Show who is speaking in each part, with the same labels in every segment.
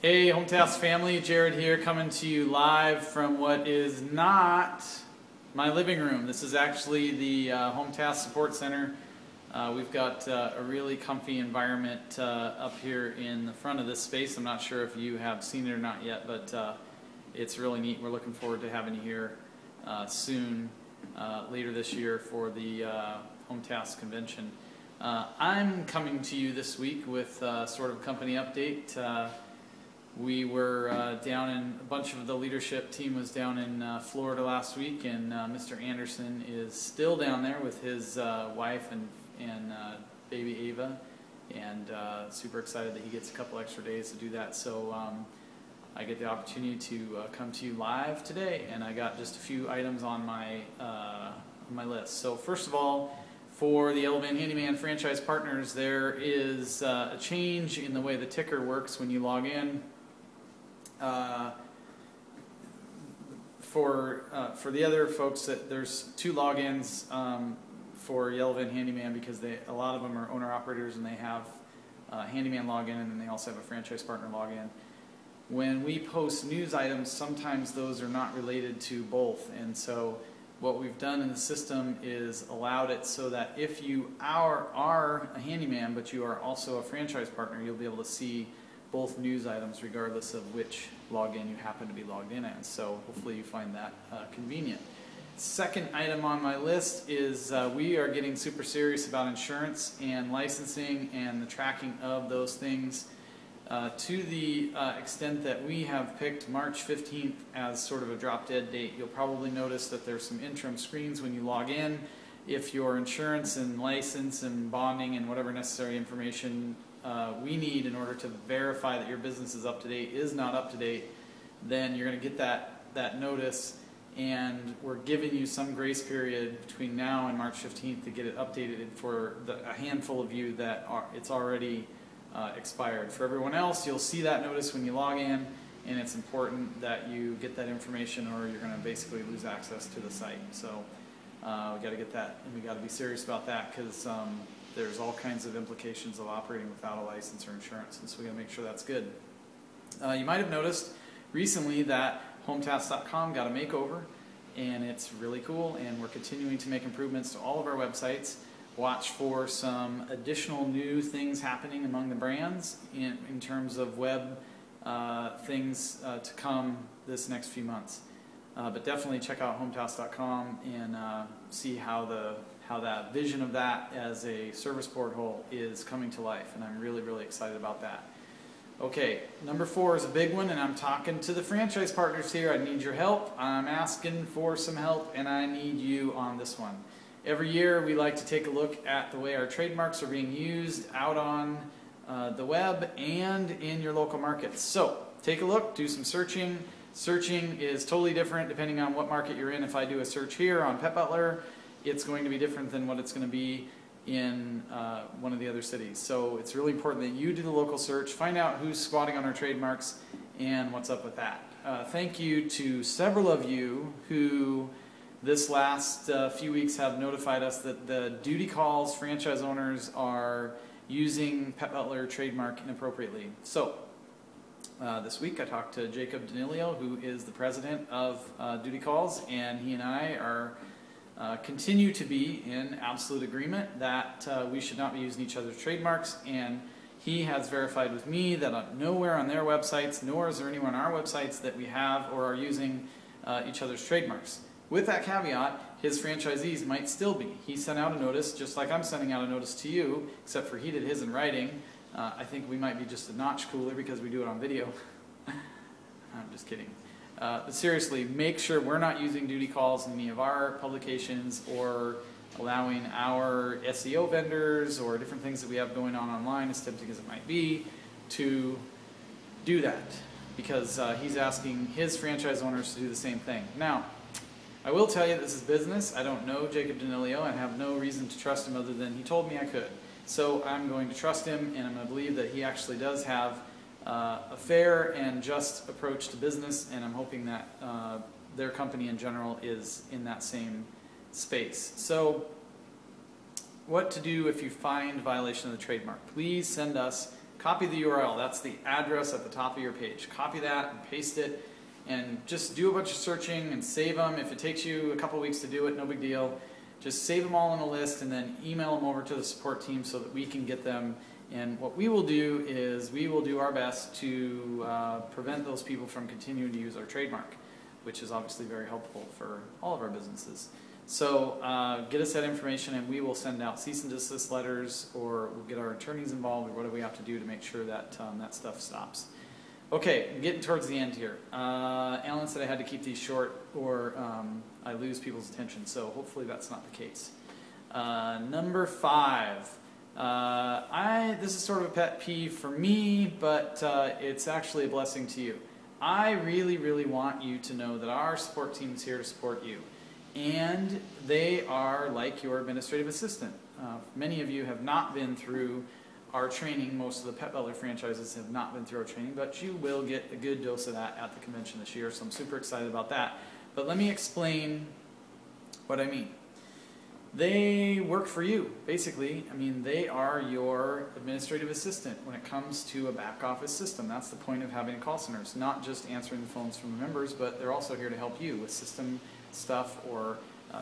Speaker 1: Hey, HomeTask family, Jerrod here, coming to you live from what is not my living room. This is actually the HomeTask Support Center. We've got a really comfy environment up here in the front of this space. I'm not sure if you have seen it or not yet, but it's really neat. We're looking forward to having you here soon, later this year for the HomeTask convention. I'm coming to you this week with sort of a company update. We were down in, a bunch of the leadership team was down in Florida last week, and Mr. Anderson is still down there with his wife and baby Ava, and super excited that he gets a couple extra days to do that. So I get the opportunity to come to you live today, and I got just a few items on my list. So first of all, for the Elevate Handyman franchise partners, there is a change in the way the ticker works when you log in. For the other folks, there's two logins for Yellowvan Handyman, because a lot of them are owner operators and they have Handyman login, and then they also have a franchise partner login. When we post news items, sometimes those are not related to both, and so what we've done in the system is allowed it so that if you are a handyman but you are also a franchise partner, you'll be able to see both news items regardless of which login you happen to be logged in as. So hopefully you find that convenient. Second item on my list is we are getting super serious about insurance and licensing and the tracking of those things to the extent that we have picked March 15th as sort of a drop dead date. You'll probably notice that there's some interim screens when you log in. If your insurance and license and bonding and whatever necessary information we need in order to verify that your business is up to date is not up to date, then you're going to get that notice, and we're giving you some grace period between now and March 15th to get it updated for a handful of you that it's already expired. For everyone else, you'll see that notice when you log in, and it's important that you get that information or you're going to basically lose access to the site. So we got to get that, and we got to be serious about that, because there's all kinds of implications of operating without a license or insurance, and so we got to make sure that's good. You might have noticed recently that HomeTask.com got a makeover, and it's really cool, and we're continuing to make improvements to all of our websites. Watch for some additional new things happening among the brands in terms of web things to come this next few months. But definitely check out HomeTask.com and see how that vision of that as a service portal is coming to life, and I'm really, really excited about that. Okay, number 4 is a big one, and I'm talking to the franchise partners here. I need your help. I'm asking for some help, and I need you on this one. Every year we like to take a look at the way our trademarks are being used out on the web and in your local markets. So take a look, do some searching. Searching is totally different depending on what market you're in. If I do a search here on Pet Butler, it's going to be different than what it's going to be in one of the other cities. So it's really important that you do the local search, find out who's squatting on our trademarks and what's up with that. Thank you to several of you who this last few weeks have notified us that the duty calls franchise owners are using Pet Butler trademark inappropriately. So this week I talked to Jacob Danilio, who is the president of Duty Calls, and he and I are continue to be in absolute agreement that we should not be using each other's trademarks, and he has verified with me that nowhere on their websites, nor is there anywhere on our websites that we have or are using each other's trademarks. With that caveat, his franchisees might still be. He sent out a notice, just like I'm sending out a notice to you, except for he did his in writing. I think we might be just a notch cooler because we do it on video. I'm just kidding. But seriously, make sure we're not using duty calls in any of our publications or allowing our SEO vendors or different things that we have going on online, as tempting as it might be, to do that, because he's asking his franchise owners to do the same thing. Now, I will tell you this is business. I don't know Jacob Danilio and have no reason to trust him other than he told me I could. So I'm going to trust him, and I'm going to believe that he actually does have a fair and just approach to business, and I'm hoping that their company in general is in that same space. So what to do if you find violation of the trademark? Please send us a Copy the URL. That's the address at the top of your page. Copy that and paste it, and just do a bunch of searching and save them. If it takes you a couple weeks to do it, no big deal. Just save them all on a list and then email them over to the support team so that we can get them. And what we will do is we will do our best to prevent those people from continuing to use our trademark, which is obviously very helpful for all of our businesses. So get us that information and we will send out cease and desist letters, or we'll get our attorneys involved, or whatever we have to do to make sure that that stuff stops. Okay, I'm getting towards the end here. Alan said I had to keep these short or I lose people's attention, so hopefully that's not the case. Number 5. This is sort of a pet peeve for me, but it's actually a blessing to you. I really, really want you to know that our support team is here to support you. And they are like your administrative assistant. Many of you have not been through our training. Most of the Pet Butler franchises have not been through our training, but you will get a good dose of that at the convention this year, so I'm super excited about that. But let me explain what I mean. They work for you, basically. I mean, they are your administrative assistant when it comes to a back office system. That's the point of having a call center. It's not just answering the phones from the members, but they're also here to help you with system stuff or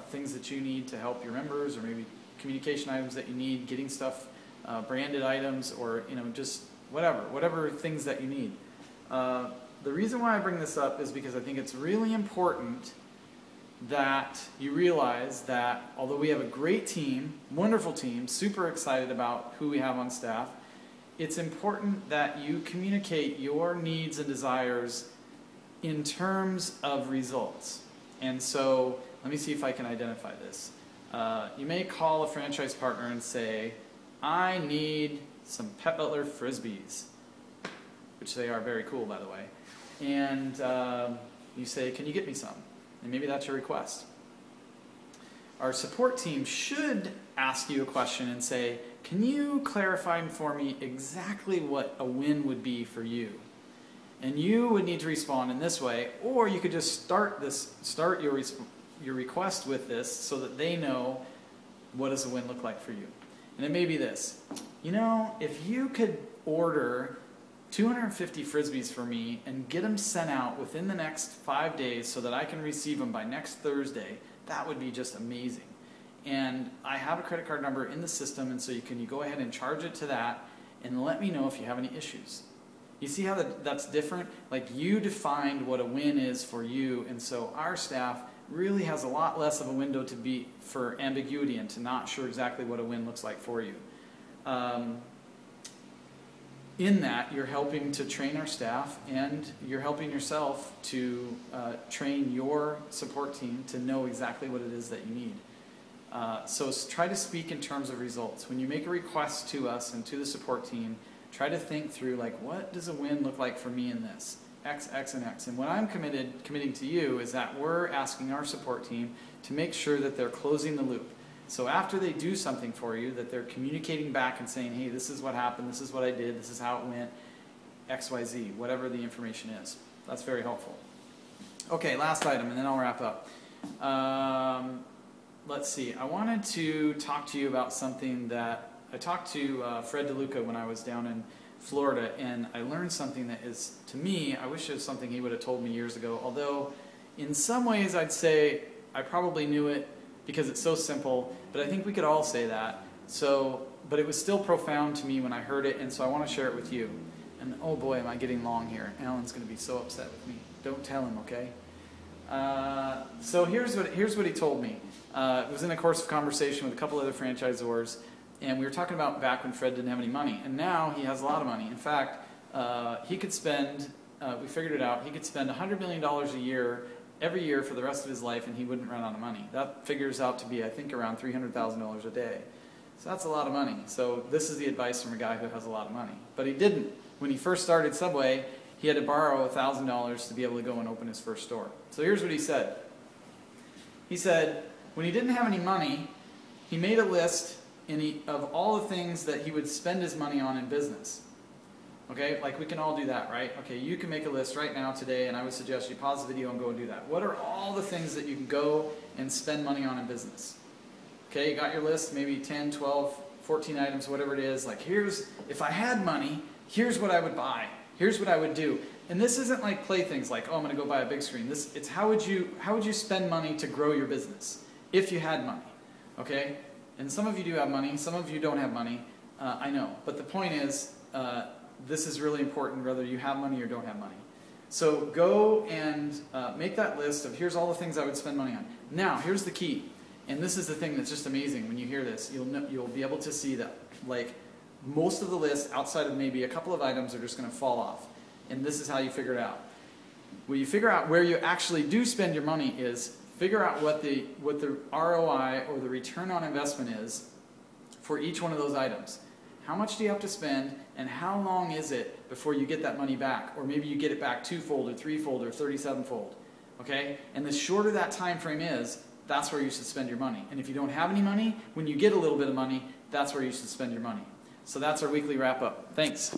Speaker 1: things that you need to help your members, or maybe communication items that you need, getting stuff, branded items, or just whatever things that you need. The reason why I bring this up is because I think it's really important that you realize that although we have a great team, wonderful team, super excited about who we have on staff, it's important that you communicate your needs and desires in terms of results. And so let me see if I can identify this. You may call a franchise partner and say, I need some Pet Butler Frisbees, which they are very cool, by the way. And you say, can you get me some? And maybe that's your request. Our support team should ask you a question and say, can you clarify for me exactly what a win would be for you? And you would need to respond in this way, or you could just start your request with this so that they know what does a win look like for you. And it may be this. If you could order 250 Frisbees for me and get them sent out within the next 5 days so that I can receive them by next Thursday, that would be just amazing. And I have a credit card number in the system, and so you go ahead and charge it to that and let me know if you have any issues. You see how that's different? Like, you defined what a win is for you, and so our staff really has a lot less of a window for ambiguity and to not sure exactly what a win looks like for you. In that, you're helping to train our staff, and you're helping yourself to train your support team to know exactly what it is that you need. So try to speak in terms of results. When you make a request to us and to the support team, try to think through, like, what does a win look like for me in this? X, X, and X. And what I'm committing to you is that we're asking our support team to make sure that they're closing the loop. So after they do something for you, that they're communicating back and saying, hey, this is what happened, this is what I did, this is how it went, X, Y, Z, whatever the information is. That's very helpful. Okay, last item, and then I'll wrap up. Let's see. I wanted to talk to you about something that I talked to Fred DeLuca when I was down in Florida, and I learned something that is, to me, I wish it was something he would have told me years ago, although in some ways I'd say I probably knew it because it's so simple, but I think we could all say that. But it was still profound to me when I heard it, and so I want to share it with you. And oh boy, am I getting long here. Alan's going to be so upset with me. Don't tell him, okay? So here's what he told me. It was in a course of conversation with a couple other franchisors, and we were talking about back when Fred didn't have any money, and now he has a lot of money. In fact, he could spend, we figured it out, he could spend $100 million a year, every year for the rest of his life, and he wouldn't run out of money. That figures out to be, I think, around $300,000 a day. So that's a lot of money. So this is the advice from a guy who has a lot of money. But he didn't. When he first started Subway, he had to borrow $1,000 to be able to go and open his first store. So here's what he said. He said, when he didn't have any money, he made a list of all the things that he would spend his money on in business. Okay, like we can all do that, right? Okay, you can make a list right now today, and I would suggest you pause the video and go and do that. What are all the things that you can go and spend money on in business? Okay, you got your list, maybe 10, 12, 14 items, whatever it is. Like, if I had money, here's what I would buy. Here's what I would do. And this isn't like playthings like, oh, I'm going to go buy a big screen. It's how would you spend money to grow your business if you had money, okay? And some of you do have money, some of you don't have money, I know. But the point is, this is really important whether you have money or don't have money. So go and make that list of here's all the things I would spend money on. Now, here's the key. And this is the thing that's just amazing. When you hear this, you'll be able to see that like most of the list outside of maybe a couple of items are just going to fall off. And this is how you figure it out. When you figure out where you actually do spend your money is figure out what the ROI or the return on investment is for each one of those items. How much do you have to spend and how long is it before you get that money back? Or maybe you get it back 2-fold or 3-fold or 37-fold. Okay? And the shorter that time frame is, that's where you should spend your money. And if you don't have any money, when you get a little bit of money, that's where you should spend your money. So that's our weekly wrap up. Thanks.